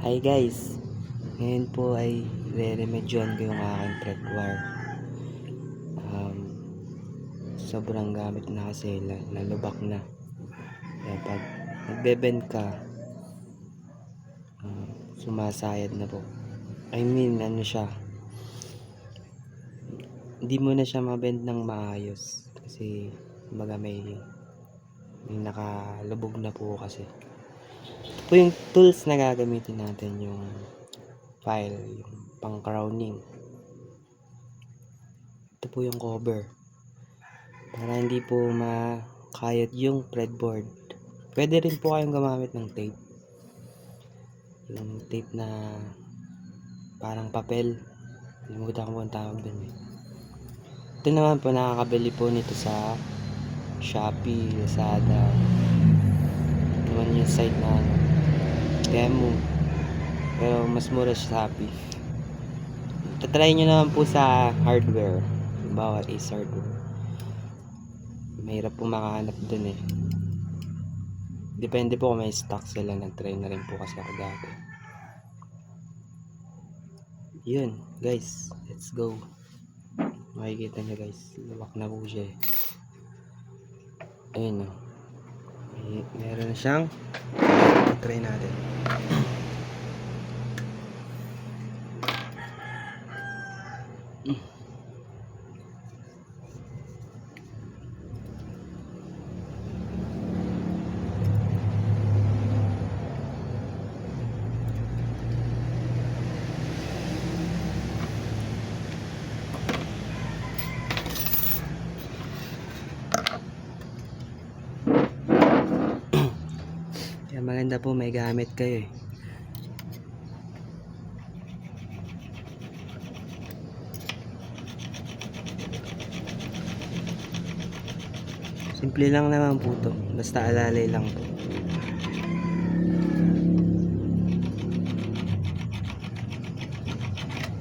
Hi guys, ngayon po ay re-remedyohan ko yung aking thread wire. Sobrang gamit na kasi lalubak na. Kaya pag nagbe-bend ka, sumasayad na po. I mean ano siya, hindi mo na siya mabend ng maayos kasi kumbaga may nakalubog na po kasi. Ito po yung tools na gagamitin natin, yung file, yung pang crowning. Ito po yung cover para hindi po makayot yung threadboard. Pwede rin po kayong gumamit ng tape, yung tape na parang papel, limutan ko ang tawag dun eh. Ito naman po, nakakabili po nito sa Shopee, Lazada, naman yung site na Temu, pero mas mura sa Shopee. Tatry nyo naman po sa hardware, halimbawa Ace Hardware. Mahirap po makahanap dun eh. Depende po kung may stock sila. Nag-try na rin po kasi ako dati. Yun guys, let's go. Makikita nyo guys, lawak na po siya eh. Ayun o, meron na siyang, try natin. Kaya maganda po may gamit kayo eh. Simple lang naman po to, basta alalay lang po.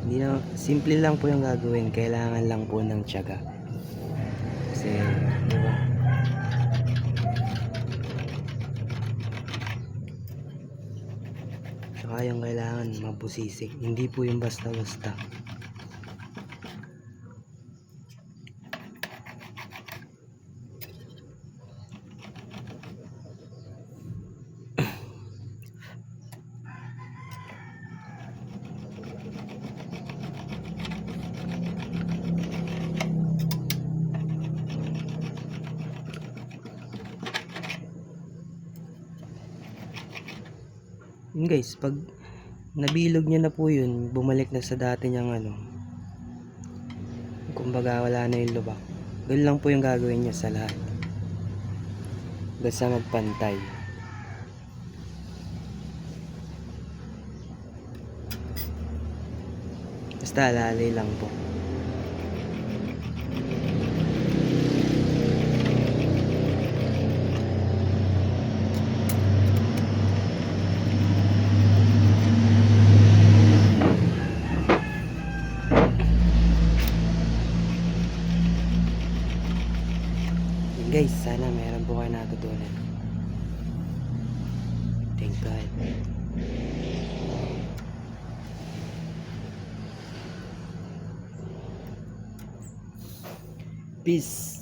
Hindi na, simple lang po yung gagawin, kailangan lang po ng tiyaga. Kasi diba, saka yung kailangan mabusisik, hindi po yung basta-basta. Yun guys, pag nabilog nyo na po yun, bumalik na sa dati niyang ano, kumbaga wala na yung lubak, ganun lang po yung gagawin nyo sa lahat, basta magpantay. Basta alalay lang po. Guys, sana meron po kayo natutunan. Thank God. Peace.